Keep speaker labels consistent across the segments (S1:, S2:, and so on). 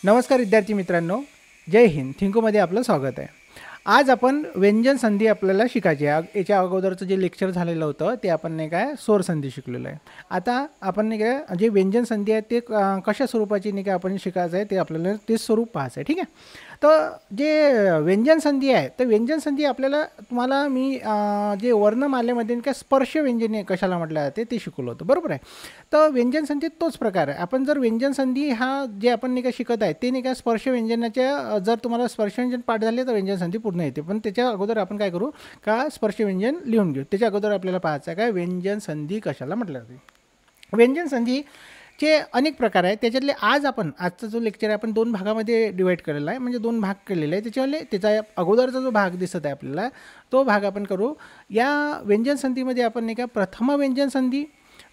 S1: नमस्कार विद्यार्थी मित्रांनो, जय हिंद. थिंकूमध्ये आपलं स्वागत आहे. आज आपण व्यंजन संधी आपल्याला शिकायची आहे. याच्या अगोदरचं जे लेक्चर झालेलं होतं ते आपण नाही काय स्वर संधी शिकलेलो आहे. आता आपण नाही काय जे व्यंजन संधी आहे ते कशा स्वरूपाची नाही काय आपण शिकायचं आहे ते आपल्याला ते स्वरूप पाहायचं आहे. ठीक आहे. तर जे व्यंजन संधी आहे तर व्यंजन संधी आपल्याला तुम्हाला मी जे वर्णमालेमध्ये काय स्पर्श व्यंजने कशाला म्हटलं जाते ते शिकवलं होतं, बरोबर आहे. तर व्यंजन संधी तोच प्रकार आहे. आपण जर व्यंजन संधी हा जे आपण नाही का शिकत आहे ते नाही का स्पर्श व्यंजनाच्या जर तुम्हाला स्पर्श व्यंजन पाठ झाले तर व्यंजन संधी पूर्ण येते. पण त्याच्या अगोदर आपण काय करू का स्पर्श व्यंजन लिहून घेऊ. त्याच्या अगोदर आपल्याला पाहायचं आहे काय व्यंजन संधी कशाला म्हटलं जाते. व्यंजन संधी चे अनेक प्रकार आहेत. त्याच्यातले आजचा जो लेक्चर आहे आपण दोन भागामध्ये डिवाईड केलेला आहे, म्हणजे दोन भाग केलेले आहे. त्याचा अगोदरचा जो भाग दिसत आहे आपल्याला तो भाग आपण करू. या व्यंजन संधीमध्ये आपण नाही का प्रथम व्यंजन संधी,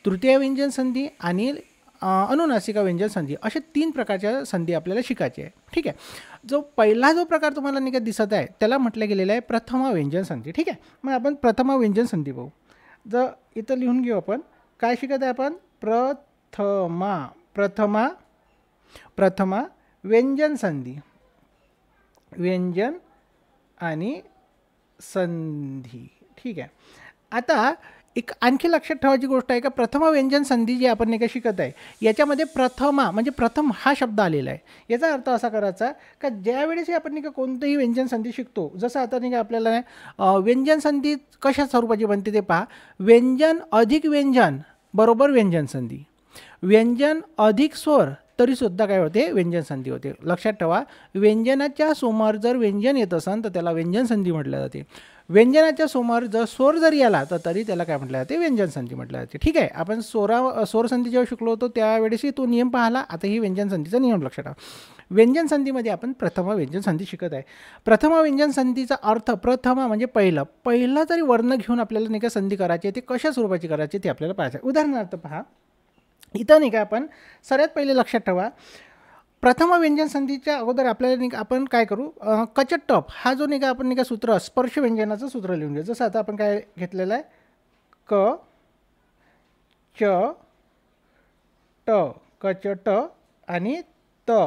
S1: तृतीय व्यंजन संधी आणि अनुनासिका व्यंजन संधी अशा तीन प्रकारच्या संधी आपल्याला शिकायची आहे. ठीक आहे. जो पहिला जो प्रकार तुम्हाला नाही का दिसत आहे त्याला म्हटलं गेलेलं आहे प्रथम व्यंजन संधी. ठीक आहे. मग आपण प्रथम व्यंजन संधी पाहू. जर इथं लिहून घेऊ आपण काय शिकत आहे आपण प्रथमा व्यंजन संधी, व्यंजन आणि संधी. ठीक आहे. आता एक आणखी लक्षात ठेवायची गोष्ट आहे का प्रथम व्यंजन संधी जी आपण नाही का शिकत आहे याच्यामध्ये प्रथमा म्हणजे प्रथम हा शब्द आलेला आहे. याचा अर्थ असा करायचा का ज्यावेळेस आपण नाही का कोणतंही व्यंजन संधी शिकतो, जसं आता नाही का आपल्याला व्यंजन संधी कशा स्वरूपाची बनते ते पहा. व्यंजन अधिक व्यंजन बरोबर व्यंजन संधी, व्यंजन अधिक स्वर तरीसुद्धा काय होते व्यंजन संधी होते. लक्षात ठेवा, व्यंजनाच्या समोर जर व्यंजन येत असेल तर त्याला व्यंजन संधी म्हटलं जाते. व्यंजनाच्या समोर जर स्वर जरी आला तर तरी त्याला काय म्हटलं जाते व्यंजन संधी म्हटलं जाते. ठीक आहे. आपण स्वर संधी जेव्हा शिकलो होतो त्यावेळेसही तो नियम पाहिला. आता ही व्यंजन संधीचा नियम लक्षात ठेवा. व्यंजन संधीमध्ये आपण प्रथम व्यंजन संधी शिकत आहे. प्रथम व्यंजन संधीचा अर्थ प्रथम म्हणजे पहिला जरी वर्ण घेऊन आपल्याला नाही का संधी करायची ते कशा स्वरूपाची करायची ते आपल्याला पाहायचं. उदाहरणार्थ पहा, इथं नाही का आपण सर्वात पहिले लक्षात ठेवा प्रथम व्यंजन संधीच्या अगोदर आपल्याला नाही का आपण काय करू कचटप हा जो नाही का आपण नाही का सूत्र स्पर्श व्यंजनाचं सूत्र लिहून घेऊ. जसं आता आपण काय घेतलेलं आहे क च ट कचट आणि त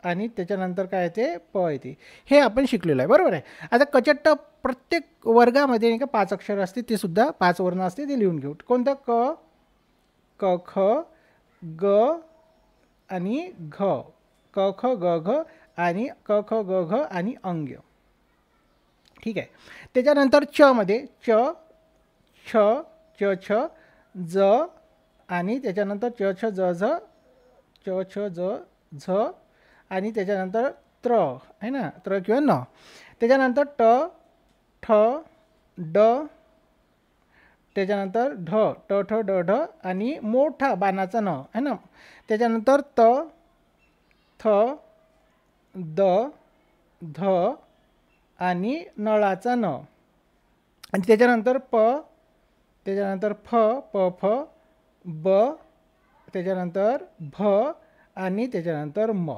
S1: आणि त्याच्यानंतर काय येते प येते. हे आपण शिकलेलं आहे, बरोबर आहे. आता कचट्ट प्रत्येक वर्गामध्ये नाही का 5 अक्षर असते, ते सुद्धा 5 वर्ण असते, ते लिहून घेऊ. कोणतं क ख ग आणि घ, क ख ग घ आणि क ख ग घ आणि अंग्य. ठीक आहे. त्याच्यानंतर च मध्ये च छ च छ ज आणि त्याच्यानंतर च छ ज झ च छ ज झ आणि त्याच्यानंतर त्र आहे ना, त्र किंवा न. त्याच्यानंतर ट ठ ड त्याच्यानंतर ढ ट ठ ड ढ आणि मोठा बाणाचा न आहे ना. त्याच्यानंतर त थ द ध आणि नळाचा न आणि त्याच्यानंतर प त्याच्यानंतर फ प फ ब त्याच्यानंतर भ आणि त्याच्यानंतर म.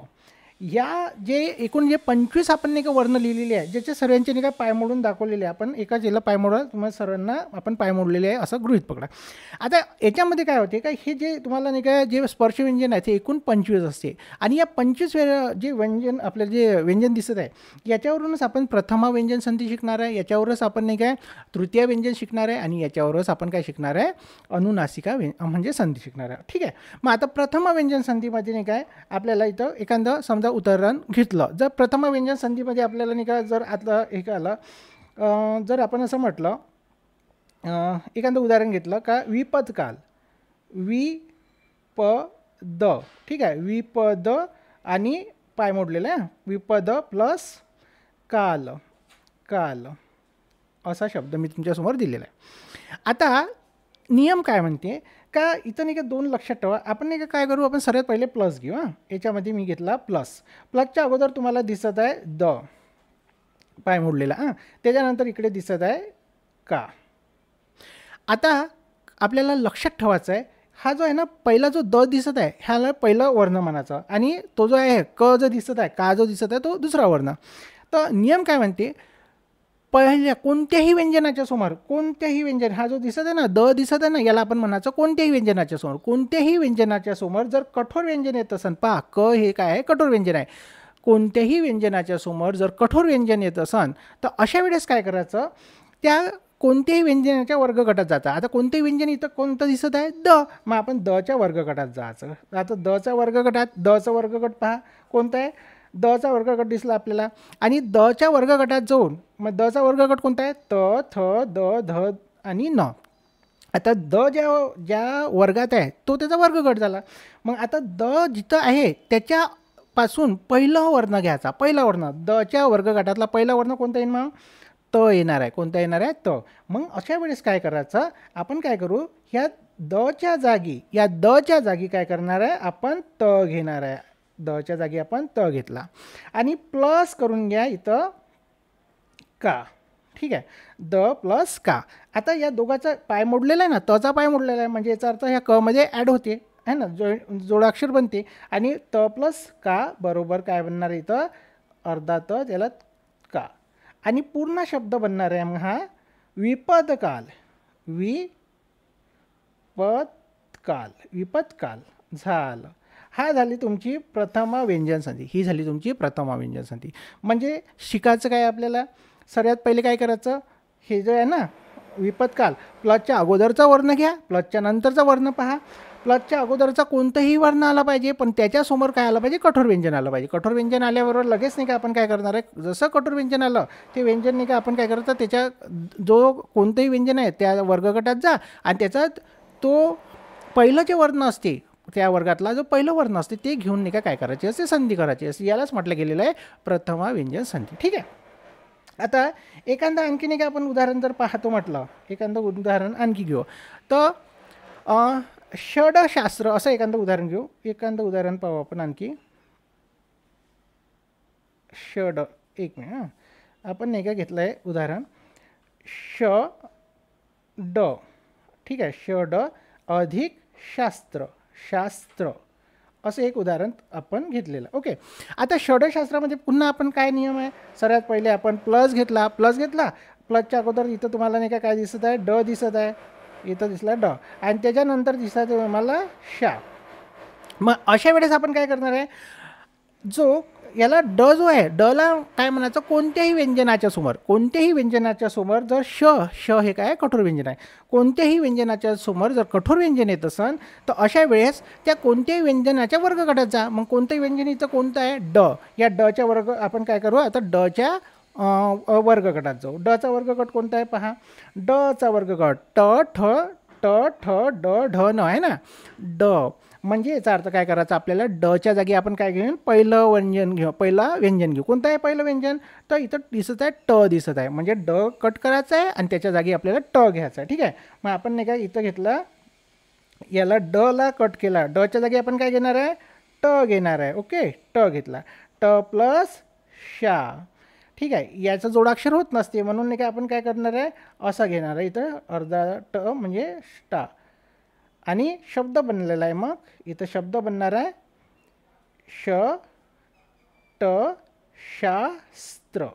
S1: या जे एकूण जे 25 आपण नाही का वर्ण लिहिलेले आहे ज्याच्या सर्वांचे नाही का पाय मोडून दाखवलेले आहे. आपण एका जिल्हा पाय मोडा तुम्हाला सर्वांना आपण पाय मोडलेले आहे असं गृहीत पकडा. आता याच्यामध्ये काय होते का हे जे तुम्हाला नाही का जे स्पर्श व्यंजन आहे ते एकूण 25 असते आणि या 25 जे व्यंजन आपल्याला जे व्यंजन दिसत आहे याच्यावरूनच आपण प्रथम व्यंजन संधी शिकणार आहे, याच्यावरच आपण नाही काय तृतीय व्यंजन शिकणार आहे आणि याच्यावरच आपण काय शिकणार आहे अनुनासिका म्हणजे संधी शिकणार आहे. ठीक आहे. मग आता प्रथम व्यंजन संधीमध्ये नाही काय आपल्याला इथं एखादं समजा उदाहरण घेतलं. जर प्रथम व्यंजन संधीमध्ये आपल्याला नाही का जर आता हे आलं जर आपण असं म्हटलं एखादं उदाहरण घेतलं का विपद काल वि प द. ठीक आहे. विपद आणि पाय मोडलेलं आहे विपद प्लस काल काल असा शब्द मी तुमच्यासमोर दिलेला आहे. आता नियम काय म्हणते का इथं नाही का 2 लक्षात ठेवा. आपण नाही का काय करू आपण सर्वात पहिले प्लस घेऊ. याच्यामध्ये मी घेतला प्लसच्या अगोदर तुम्हाला दिसत आहे द पाय मोडलेला त्याच्यानंतर इकडे दिसत आहे का. आता आपल्याला लक्षात ठेवायचं आहे हा जो आहे ना पहिला जो द दिसत आहे ह्याला पहिलं वर्ण म्हणायचं आणि तो जो आहे क जो दिसत आहे का जो दिसत आहे तो दुसरा वर्ण. तर नियम काय म्हणते पहिल्या कोणत्याही व्यंजनाच्या समोर, कोणत्याही व्यंजन, हा जो दिसत आहे ना, द दिसत आहे ना, याला आपण म्हणायचं कोणत्याही व्यंजनाच्या समोर. कोणत्याही व्यंजनाच्या समोर जर कठोर व्यंजन येत असेल, पहा क हे काय आहे, कठोर व्यंजन आहे. कोणत्याही व्यंजनाच्या समोर जर कठोर व्यंजन येत असेल तर अशा वेळेस काय करायचं, त्या कोणत्याही व्यंजनाच्या वर्गगटात जायचं. आता कोणतेही व्यंजन इथं कोणतं दिसत आहे, द, मग आपण दच्या वर्गगटात जायचं. आता दच्या वर्गगटात, दचा वर्गगट पहा कोणता आहे, दचा वर्गगट दिसला आपल्याला. आणि दच्या वर्गगटात जाऊन मग दचा वर्गगट कोणता आहे, त, थ, द, ध आणि न. आता द ज्या वर्गात आहे तो त्याचा वर्गगट झाला. मग आता द जिथं आहे त्याच्यापासून पहिलं वर्ण घ्यायचा. पहिला वर्ण दच्या वर्गगटातला पहिला वर्ण कोणता येईल, मग त येणार आहे. कोणता येणार आहे, त. मग अशा वेळेस काय करायचं, आपण काय करू, ह्या दच्या जागी, या दच्या जागी काय करणार आहे, आपण त घेणार आहे. दच्या जागी आपण त घेतला आणि प्लस करून घ्या इथं का. ठीक आहे, द प्लस का. आता या दोघाचा पाय मोडलेला आहे ना, तचा पाय मोडलेला आहे, म्हणजे याचा अर्थ ह्या क मध्ये ॲड होते आहे ना, जोडाक्षर बनते. आणि त प्लस का बरोबर काय बनणार आहे इथं, अर्धा त त्याला का. आणि पूर्ण शब्द बनणार आहे मग हा विपदकाल. विपदकाल, विपदकाल झालं. हा झाली तुमची प्रथमा व्यंजन संधी. ही झाली तुमची प्रथमा व्यंजन संधी. म्हणजे शिकायचं काय आपल्याला, सर्वात पहिले काय करायचं, हे जे आहे ना विपदकाल, प्लसच्या अगोदरचा वर्ण घ्या, प्लसच्या नंतरचा वर्ण पहा. प्लसच्या अगोदरचा कोणतंही वर्ण आला पाहिजे, पण त्याच्यासमोर काय आलं पाहिजे, कठोर व्यंजन आलं पाहिजे. कठोर व्यंजन आल्याबरोबर लगेच नाही का आपण काय करणार आहे, जसं कठोर व्यंजन आलं ते व्यंजन नाही का आपण काय करायचं, त्याच्या जो कोणतंही व्यंजन आहे त्या वर्गगटात जा आणि त्याच्यात तो पहिलं जे वर्ण असते त्या वर्गातला जो पहिलं वर्ण असते ते घेऊन नाही का काय करायचे असे संधी करायची असते. यालाच म्हटलं गेलेलं आहे प्रथमा व्यंजन संधी. ठीक आहे, आता एखादं आणखीन एक आपण उदाहरण जर पाहतो म्हटलं, एखादं उदाहरण आणखी घेऊ तर षडशास्त्र असं एखादं उदाहरण घेऊ. एखादं उदाहरण पाहू आपण आणखी. षड, एक मिनिट हां, आपण नाही का घेतलं आहे उदाहरण ष ड. ठीक आहे, षड अधिक शास्त्र, शास्त्र असं एक उदाहरण आपण घेतलेलं. ओके, आता षडशास्त्रामध्ये पुन्हा आपण काय नियम आहे, सर्वात पहिले आपण प्लस घेतला, प्लसच्या अगोदर इथं तुम्हाला नाही का काय दिसत आहे, ड दिसत आहे, इथं दिसला ड आणि त्याच्यानंतर दिसत आहे मला शा. मग अशा वेळेस आपण काय करणार आहे, जो याला ड जो आहे, डला काय म्हणायचं, कोणत्याही व्यंजनाच्या समोर, कोणत्याही व्यंजनाच्या समोर जर श हे काय कठोर व्यंजन आहे, कोणत्याही व्यंजनाच्या समोर जर कठोर व्यंजन येत असेल तर अशा वेळेस त्या कोणत्याही व्यंजनाच्या वर्गगटात जा. मग कोणत्याही व्यंजन इथं कोणतं आहे, ड. या डच्या वर्ग आपण काय करू, आता डच्या वर्गगटात जाऊ. डचा वर्गगट कोणता आहे पहा, डचा वर्गगट ट ठ ट ठ ड ढ न आहे ना. ड म्हणजे याचा अर्थ काय करायचा आपल्याला, डच्या जागी आपण काय घेऊन पहिलं व्यंजन घेऊ, पहिला व्यंजन घेऊ. कोणतं आहे पहिलं व्यंजन, तर इथं दिसत आहे ट दिसत आहे, म्हणजे ड कट करायचं आहे आणि त्याच्या जागी आपल्याला ट घ्यायचा आहे. ठीक आहे, मग आपण नाही का इथं घेतलं, याला डला कट केला, डच्या जागी आपण काय घेणार आहे, ट घेणार आहे. ओके, ट घेतला, ट प्लस शा. ठीक आहे, याचं जोडाक्षर होत नसते म्हणून नाही का आपण काय करणार आहे, असा घेणार आहे, इथं अर्धा ट म्हणजे स्टा आणि शब्द बनलेला आहे. मग इथं शब्द बनणार आहे श ट शास्त्र,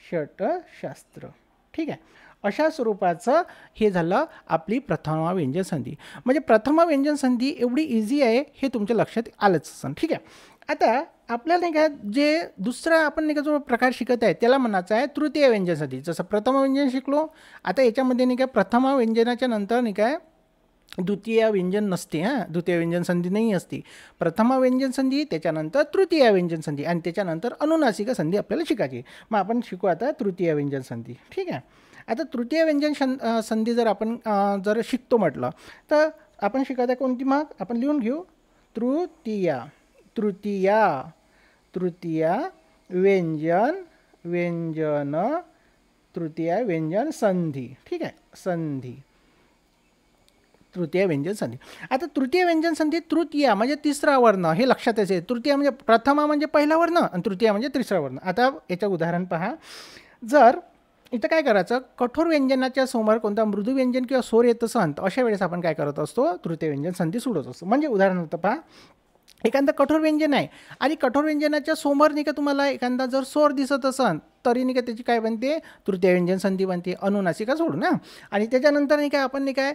S1: षट शास्त्र. ठीक आहे, अशा स्वरूपाचं हे झालं आपली प्रथमा व्यंजन संधी. म्हणजे प्रथमा व्यंजन संधी एवढी इझी आहे हे तुमच्या लक्षात आलंच असेल. ठीक आहे, आता आपल्याला नाही का जे दुसरा आपण नाही का जो प्रकार शिकत आहे त्याला म्हणायचं आहे तृतीय व्यंजन संधी. जसं प्रथम व्यंजन शिकलो, आता याच्यामध्ये नाही का प्रथमा व्यंजनाच्या नंतर नाही काय द्वितीय व्यंजन नसते. हां, द्वितीय व्यंजन संधी नाही असते. प्रथमा व्यंजन संधी, त्याच्यानंतर तृतीय व्यंजन संधी आणि त्याच्यानंतर अनुनासिक संधी आपल्याला शिकायची. मग आपण शिकू आता तृतीय व्यंजन संधी. ठीक आहे, आता तृतीय व्यंजन संधी जर आपण जर शिकतो म्हटलं तर आपण शिकत आहे कोणती, मग आपण लिहून घेऊ तृतीया. तृतीया, तृतीया व्यंजन, व्यंजन, तृतीय व्यंजन संधी. ठीक आहे, संधी, तृतीय व्यंजन संधी. आता तृतीय व्यंजन संधी, तृतीया म्हणजे तिसरा वर्ण, हे लक्षात यायचे. तृतीय म्हणजे प्रथमा म्हणजे पहिला वर्ण आणि तृतीय म्हणजे तिसरा वर्ण. आता याचं उदाहरण पहा. जर इथं काय करायचं, कठोर व्यंजनाच्या समोर कोणता मृदू व्यंजन किंवा स्वर येत असेल तर अशा वेळेस आपण काय करत असतो, तृतीय व्यंजन संधी सोडत असतो. म्हणजे उदाहरणार्थ पहा, एखादं कठोर व्यंजन आहे आणि कठोर व्यंजनाच्या समोर नाही का तुम्हाला एखादा जर स्वर दिसत असन तरी नाही का त्याची काय बनते, तृतीय व्यंजन संधी बनते, अनुनासिका सोडून ना. आणि त्याच्यानंतर नाही काय आपण नाही काय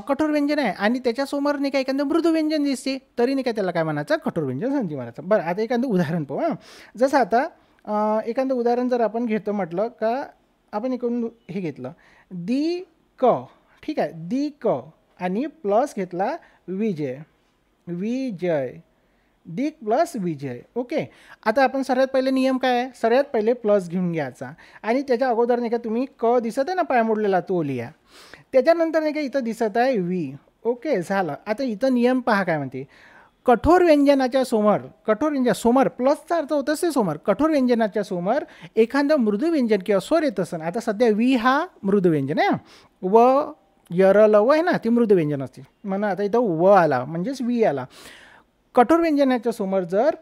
S1: कठोर व्यंजन आहे आणि त्याच्यासमोर नाही का एखादं मृदू व्यंजन दिसते तरी नाही काय त्याला काय म्हणायचं, कठोर व्यंजन संधी म्हणायचं. बरं, आता एखादं उदाहरण पाहू. हां, जसं आता एखादं उदाहरण जर आपण घेतो म्हटलं का, आपण इकडून हे घेतलं दी क, ठीक आहे, दी क आणि प्लस घेतला विजय, विजय, दिक प्लस विजय. ओके, आता आपण सर्वात पहिले नियम काय आहे, सर्वात पहिले प्लस घेऊन घ्यायचा आणि त्याच्या अगोदर नाही का तुम्ही क दिसत आहे ना पाय मोडलेला तो लिहा. त्याच्यानंतर नाही का इथं दिसत आहे वी. ओके, झालं. आता इथं नियम पहा काय म्हणते, कठोर व्यंजनाच्या समोर, कठोर व्यंजन समोर प्लसचा अर्थ होत असते समोर, कठोर व्यंजनाच्या समोर एखादं मृदू व्यंजन किंवा स्वर येत असतं. आता सध्या वी हा मृदू व्यंजन आहे, व यरल व आहे ना ती मृदू व्यंजन असते म्हणा. आता इथं व आला म्हणजेच वी आला. कठोर व्यंजनाच्या समोर जर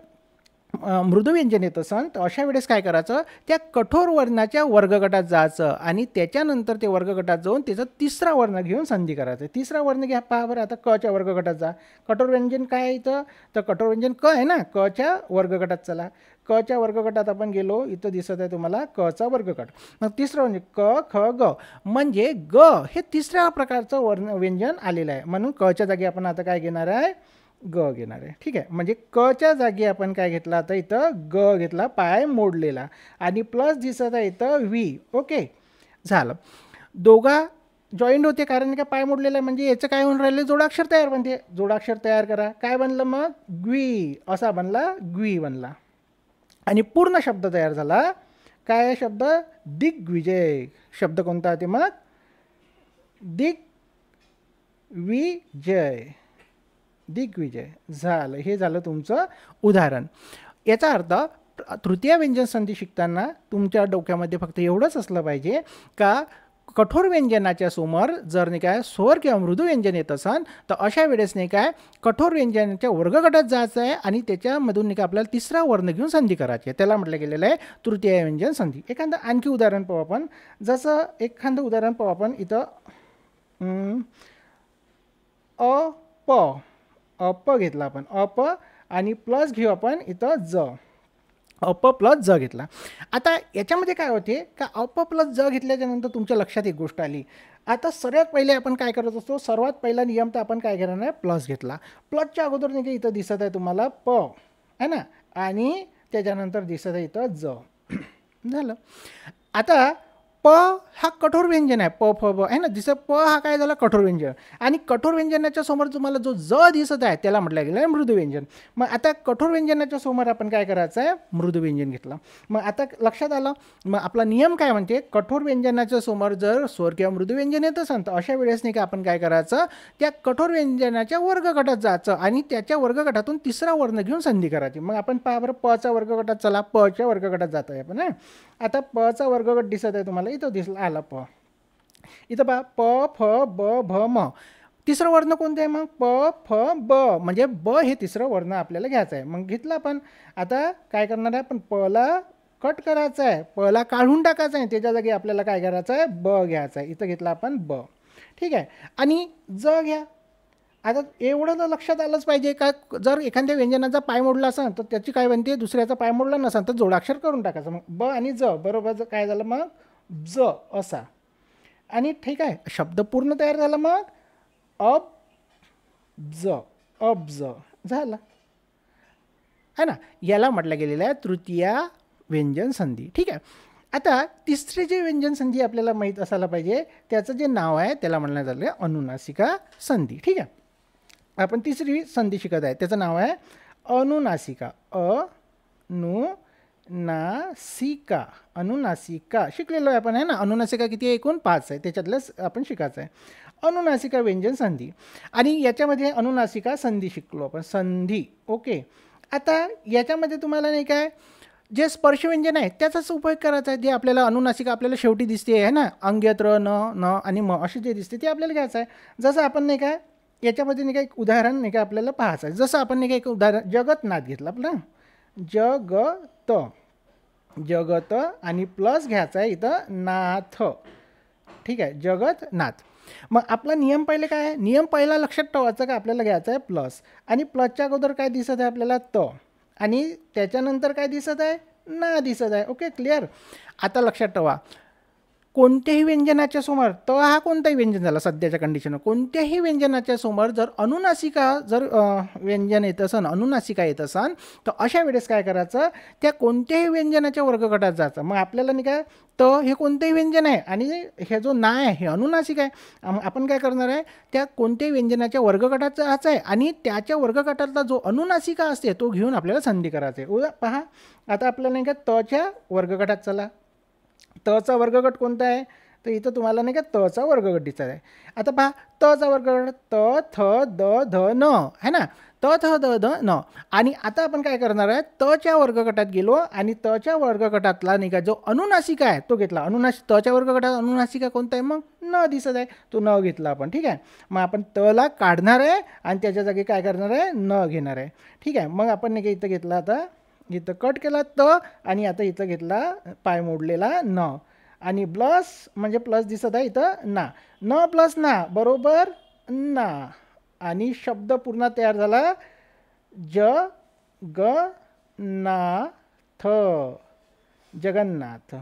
S1: मृदू व्यंजन येत असेल तर अशा वेळेस काय करायचं, त्या कठोर वर्णाच्या वर्गगटात जायचं आणि त्याच्यानंतर ते वर्गगटात जाऊन त्याचा तिसरा वर्ण घेऊन संधी करायचं. तिसरा वर्ण घ्या, पहा बरं. आता कच्या वर्गगटात जा. कठोर व्यंजन काय आहे इथं, तर कठोर व्यंजन क आहे ना, कच्या वर्गगटात चला. कच्या वर्गगटात आपण गेलो, इथं दिसत आहे तुम्हाला कचा वर्गगट. मग तिसरं म्हणजे क ख ग, म्हणजे ग हे तिसऱ्या प्रकारचं व्यंजन आलेलं आहे. म्हणून कच्या जागी आपण आता काय घेणार आहे, ग घेणार आहे. ठीक आहे, म्हणजे कच्या जागी आपण काय घेतला, आता इथं ग घेतला, पाय मोडलेला, आणि प्लस दिसत आहे इथं वी. ओके, झालं. दोघा जॉईंट होते कारण का पाय मोडलेला आहे, म्हणजे याचं काय होऊन राहिले, जोडाक्षर तयार बनते. जोडाक्षर तयार करा, काय बनलं मग, ग्वी असा बनला, ग्वी बनला. आणि पूर्ण शब्द तयार झाला. काय आहे शब्द, दिग्विजय. शब्द कोणता आहे ते मग, दिग्विजय, दिग्विजय. झालं, हे झालं तुमचं उदाहरण. याचा अर्थ तृतीय व्यंजन संधी शिकताना तुमच्या डोक्यामध्ये फक्त एवढंच असलं पाहिजे का, कठोर व्यंजनाच्या समोर जर नाही काय स्वर किंवा मृदू व्यंजन येत असेल तर अशा वेळेस नाही काय कठोर व्यंजनाच्या वर्गगटात जायचं आहे आणि त्याच्यामधून नाही का आपल्याला तिसरा वर्ण घेऊन संधी करायची आहे. त्याला म्हटलं गेलेलं आहे तृतीय व्यंजन संधी. एखादं आणखी उदाहरण पाहू आपण. जसं एखादं उदाहरण पाहू आपण इथं, अप घेतला आपण, अप आणि प्लस घेऊ आपण इथं ज, अप प्लस ज घेतला. आता याच्यामध्ये काय होते का, अप प्लस ज घेतल्याच्यानंतर तुमच्या लक्षात एक गोष्ट आली. आता सर्वात पहिले आपण काय करत असतो, सर्वात पहिला नियम तर आपण काय करणार आहे, प्लस घेतला. प्लसच्या अगोदर नाही का इथं दिसत आहे तुम्हाला प आहे ना, आणि त्याच्यानंतर दिसत आहे इथं ज. झालं. आता प हा कठोर व्यंजन आहे, प फ ब आहे ना, दिसत प हा काय झाला, कठोर व्यंजन. आणि कठोर व्यंजनाच्या समोर तुम्हाला जो ज दिसत आहे त्याला म्हटलं गेलं आहे मृदू व्यंजन. मग आता कठोर व्यंजनाच्या समोर आपण काय करायचं आहे, मृदू व्यंजन घेतलं. मग आता लक्षात आलं, मग आपला नियम काय म्हणते, कठोर व्यंजनाच्या समोर जर स्वर किंवा मृदू व्यंजन येत असेल तर अशा वेळेस नाही का आपण काय करायचं, त्या कठोर व्यंजनाच्या वर्गगटात जायचं आणि त्याच्या वर्गगटातून तिसरा वर्ण घेऊन संधी करायची. मग आपण पहा बरं, पचा वर्गगटात चला, पच्या वर्गगटात जात आहे आपण. आता पचा वर्गगट दिसत आहे तुम्हाला, इथं दिसला आला प. इथं पहा प फ ब भ म, तिसरं वर्ण कोणतं आहे मग, प फ ब, म्हणजे ब हे तिसरं वर्ण आपल्याला घ्यायचं आहे. मग घेतलं आपण. आता काय करणार आहे आपण, पला कट करायचं आहे, पला काढून टाकायचं आहे, त्याच्या जागी आपल्याला काय करायचं आहे, ब घ्यायचं आहे. इथं घेतलं आपण ब. ठीक आहे, आणि ज घ्या. आता एवढं तर लक्षात आलंच पाहिजे का, जर एखाद्या व्यंजनाचा पाय मोडला असेल तर त्याची काय बनते, दुसऱ्याचा पाय मोडला नसेल तर जोडाक्षर करून टाकायचं. मग ब आणि ज बरोबर काय झालं मग, ज असा. आणि ठीक आहे, शब्द पूर्ण तयार झाला. मग अब्ज, अब्ज झाला है ना. याला म्हटलं गेलेलं आहे तृतीय व्यंजन संधी. ठीक आहे. आता तिसरे जे व्यंजन संधी आपल्याला माहीत असायला पाहिजे, त्याचं जे नाव आहे त्याला म्हणण्यात आलं आहे अनुनासिका संधी. ठीक आहे, आपण तिसरी संधी शिकत आहे, त्याचं नाव आहे अनुनासिका. अनुनासिका, अनुनासिका शिकलेलो आहे आपण आहे ना. अनुनासिका किती आहे, एकूण 5 आहे, त्याच्यातलंच आपण शिकायचं आहे. अनुनासिका व्यंजन संधी. आणि याच्यामध्ये अनुनासिका संधी शिकलो आपण, संधी. ओके, आता याच्यामध्ये तुम्हाला नाही काय, जे स्पर्श व्यंजन आहे त्याचाच उपयोग करायचा आहे. जे आपल्याला अनुनासिका आपल्याला शेवटी दिसते आहे ना, अंग्यत्र न न आणि म अशी जे दिसते ते आपल्याला घ्यायचं आहे. जसं आपण नाही काय याच्यामध्ये नाही का एक उदाहरण नाही का आपल्याला पाहायचं आहे. जसं आपण नाही का एक उदाहरण जगतनाथ घेतलं आपलं, जगत, जगत आणि प्लस घ्यायचा आहे इथं नाथ. ठीक आहे, जगतनाथ. मग आपला नियम पहिले काय आहे, नियम पहिला लक्षात ठेवायचा का आपल्याला घ्यायचा आहे प्लस, आणि प्लसच्या अगोदर काय दिसत आहे आपल्याला त, आणि त्याच्यानंतर काय दिसत आहे ना दिसत आहे. Okay, clear. आता लक्षात ठेवा, कोणत्याही व्यंजनाच्या समोर, त हा कोणताही व्यंजन झाला सध्याच्या कंडिशनवर, कोणत्याही व्यंजनाच्या समोर जर अनुनासिका जर व्यंजन येत असन, अनुनासिका येत असन, तर अशा वेळेस काय करायचं, त्या कोणत्याही व्यंजनाच्या वर्गगटात जायचं. मग आपल्याला नाही काय, त हे कोणतेही व्यंजन आहे आणि हे जो ना आहे हे अनुनासिक आहे. आपण काय करणार आहे, त्या कोणत्याही व्यंजनाच्या वर्गगटात जायचं आहे आणि त्याच्या वर्गगटातला जो अनुनासिका असते तो घेऊन आपल्याला संधी करायचं आहे. पहा, आता आपल्याला नाही का तच्या वर्गगटात चला. तचा वर्गगट कोणता आहे, तर इथं तुम्हाला नाही का तचा वर्गगट दिसत आहे. आता पहा, तचा वर्गगट त थ द ध न है ना, त थ द ध न. आणि आता आपण काय करणार आहे, तच्या वर्गगटात गेलो आणि तच्या वर्गगटातला नाही का जो अनुनासिका आहे तो घेतला. तच्या वर्गगटात अनुनासिका कोणता आहे, मग न दिसत आहे, तो न घेतला आपण. ठीक आहे, मग आपण तला काढणार आहे आणि त्याच्या जागी काय करणार आहे, न घेणार आहे. ठीक आहे, मग आपण नाही का इथं घेतला, आता इथं कट केला त, आणि आता इथं घेतला पाय मोडलेला न, आणि प्लस म्हणजे प्लस दिसत आहे इथं ना, न प्लस ना बरोबर ना, आणि शब्द पूर्ण तयार झाला, ज ग ना थ, जगन्नाथ.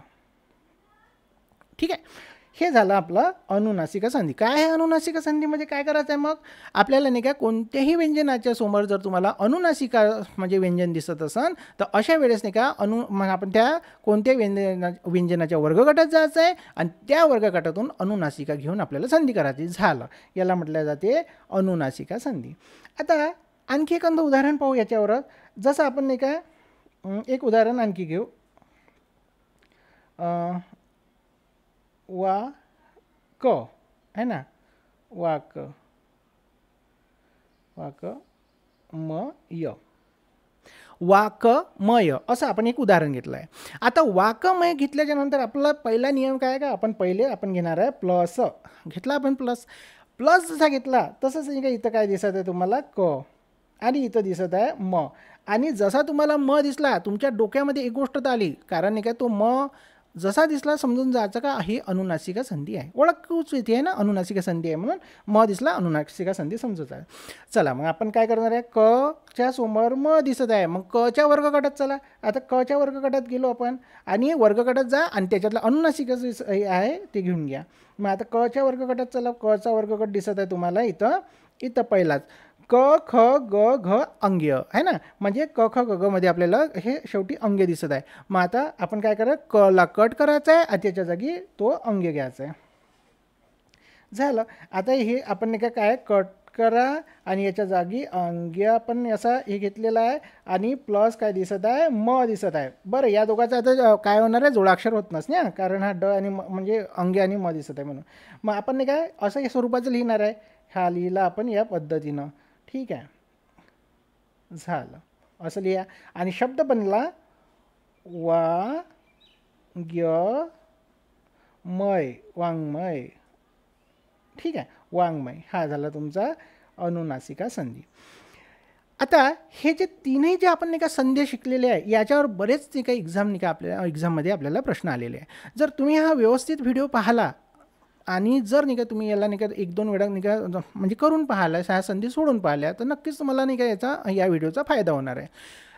S1: ठीक आहे, हे झालं आपलं अनुनासिका संधी. काय आहे अनुनासिका संधी म्हणजे काय करायचं आहे, मग आपल्याला नाही का कोणत्याही व्यंजनाच्या समोर जर तुम्हाला अनुनासिका म्हणजे व्यंजन दिसत असेल तर अशा वेळेस नाही का मग आपण त्या कोणत्या व्यंजनाच्या वर्गगटात जायचं आहे आणि त्या वर्गगटातून अनुनासिका घेऊन आपल्याला संधी करायची. झालं, याला म्हटलं जाते अनुनासिका संधी. आता आणखी एखादं उदाहरण पाहू याच्यावरच. जसं आपण नाही का एक उदाहरण आणखी घेऊ, वा क है ना, वाक वाक म य, वाकमय असं आपण एक उदाहरण घेतलं आहे. आता वाकमय घेतल्याच्या नंतर आपला पहिला नियम काय का, आपण घेणार आहे प्लस. घेतला आपण प्लस. प्लस जसा घेतला तसंच नाही का इथं काय दिसत आहे तुम्हाला क, आणि इथं दिसत आहे म, आणि जसा तुम्हाला म दिसला तुमच्या डोक्यामध्ये एक गोष्ट तर आली, कारण नाही का तो म जसा दिसला समजून जायचं का ही अनुनासिका संधी आहे. ओळखूच येते आहे ना अनुनासिका संधी आहे म्हणून, म दिसला अनुनासिका संधी समजत आहे. चला मग आपण काय करणार आहे, क च्या समोर म दिसत आहे, मग क च्या वर्गगटात चला. आता क च्या वर्गगटात गेलो आपण आणि वर्गगटात जा आणि त्याच्यातलं अनुनासिका आहे ते घेऊन घ्या. मग आता क च्या वर्गगटात चला. क चा वर्गगट दिसत आहे तुम्हाला इथं पहिलाच क ख ग घ अंग्य है ना, म्हणजे क ख ग ग मध्ये आपल्याला हे शेवटी अंग्य दिसत आहे. मग आता आपण काय करा, क ला कट करायचं आहे आणि त्याच्या जागी तो अंग्य घ्यायचा आहे. झालं. आता हे आपण नाही काय कट करा आणि याच्या जागी अंग्य आपण असा हे घेतलेला आहे आणि प्लस काय दिसत आहे, म दिसत आहे. बरं, या दोघांचं आता काय होणार आहे, जोडाक्षर होत नसते ना, कारण हा ड आणि म्हणजे अंग्य आणि म दिसत आहे म्हणून. मग आपण नाही काय असं या स्वरूपाचं लिहिणार आहे, हा लिहिला आपण या पद्धतीनं. ठीक आहे, झालं. असं लिहा आणि शब्द बनला वा ग्य मय, वाङ्मय. ठीक आहे, वाङ्मय हा झाला तुमचा अनुनासिका संधी. आता हे जे तीनही जे आपण नाही का संधी शिकलेले आहे याच्यावर बरेच नाही का एक्झाममध्ये आपल्याला प्रश्न आलेले आहे. जर तुम्ही हा व्यवस्थित व्हिडिओ पाहिला आणि जर नाही का तुम्ही याला नाही का 1-2 वेळा नाही का म्हणजे करून पाहिला, ह्या संधी सोडून पाहिल्या, तर नक्कीच तुम्हाला नाही का या व्हिडिओचा फायदा होणार आहे.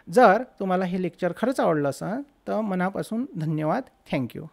S1: जर तुम्हाला हे लेक्चर खरंच आवडलं असेल तर मनापासून धन्यवाद. थँक्यू.